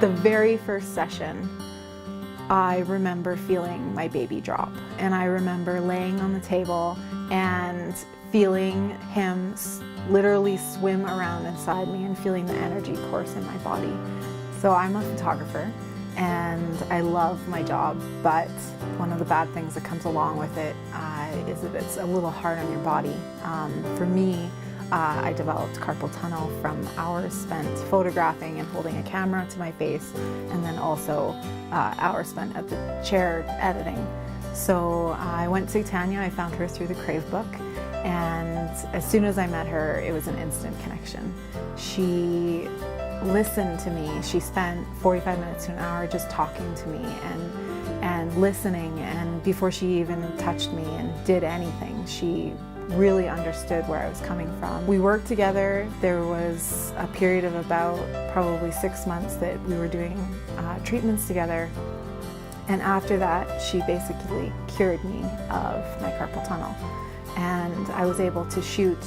The very first session, I remember feeling my baby drop, and I remember laying on the table and feeling him literally swim around inside me and feeling the energy course in my body. So I'm a photographer and I love my job, but one of the bad things that comes along with it is that it's a little hard on your body. For me, I developed carpal tunnel from hours spent photographing and holding a camera to my face, and then also hours spent at the chair editing. So I went to Tanya. I found her through the Crave book, and as soon as I met her, it was an instant connection. She listened to me. She spent 45 minutes to an hour just talking to me and listening, and before she even touched me and did anything, she really understood where I was coming from. We worked together. There was a period of about probably 6 months that we were doing treatments together, and after that she basically cured me of my carpal tunnel, and I was able to shoot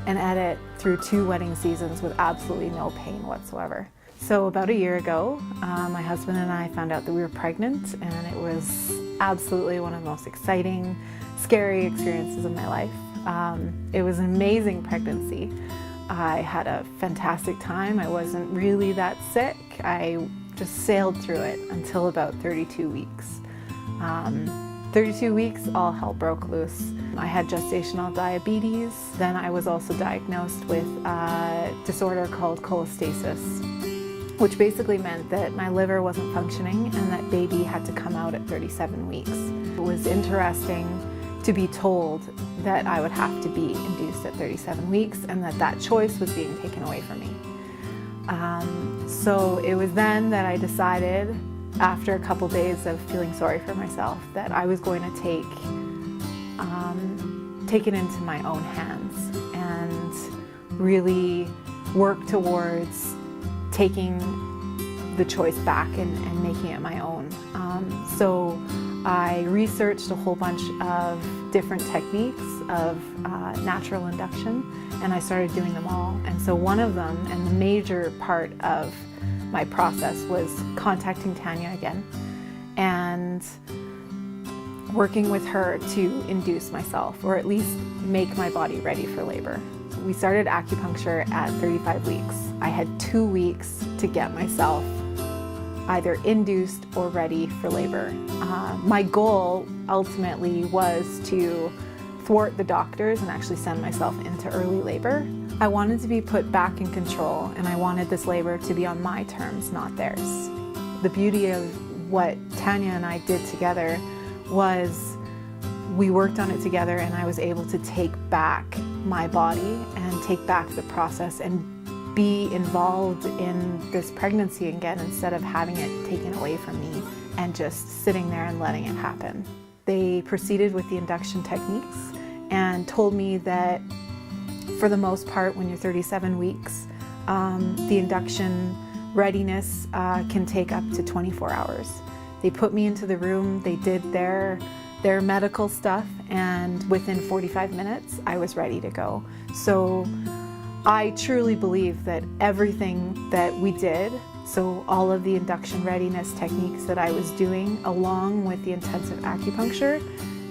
and edit through 2 wedding seasons with absolutely no pain whatsoever. So about a year ago, my husband and I found out that we were pregnant, and it was absolutely one of the most exciting, scary experiences of my life. It was an amazing pregnancy. I had a fantastic time. I wasn't really that sick. I just sailed through it until about 32 weeks. 32 weeks, all hell broke loose. I had gestational diabetes. Then I was also diagnosed with a disorder called cholestasis, which basically meant that my liver wasn't functioning and that baby had to come out at 37 weeks. It was interesting to be told that I would have to be induced at 37 weeks and that choice was being taken away from me. So it was then that I decided, after a couple days of feeling sorry for myself, that I was going to take it into my own hands and really work towards taking the choice back and making it my own. So I researched a whole bunch of different techniques of natural induction, and I started doing them all. And so one of them, and the major part of my process, was contacting Tanya again and working with her to induce myself, or at least make my body ready for labor. We started acupuncture at 35 weeks. I had 2 weeks to get myself either induced or ready for labor. My goal ultimately was to thwart the doctors and actually send myself into early labor. I wanted to be put back in control, and I wanted this labor to be on my terms, not theirs. The beauty of what Tanya and I did together was we worked on it together, and I was able to take back my body and take back the process and be involved in this pregnancy again, instead of having it taken away from me and just sitting there and letting it happen. They proceeded with the induction techniques and told me that for the most part, when you're 37 weeks, the induction readiness can take up to 24 hours. They put me into the room, they did their medical stuff, and within 45 minutes, I was ready to go. So I truly believe that everything that we did, so all of the induction readiness techniques that I was doing, along with the intensive acupuncture,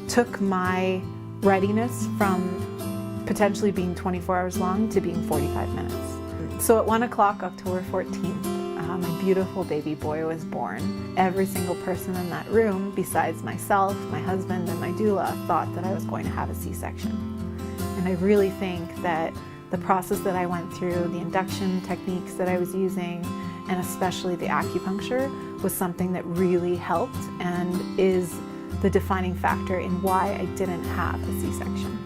took my readiness from potentially being 24 hours long to being 45 minutes. So at 1 o'clock, October 14th, my beautiful baby boy was born. Every single person in that room, besides myself, my husband, and my doula, thought that I was going to have a C-section. And I really think that the process that I went through, the induction techniques that I was using, and especially the acupuncture, was something that really helped and is the defining factor in why I didn't have a C-section.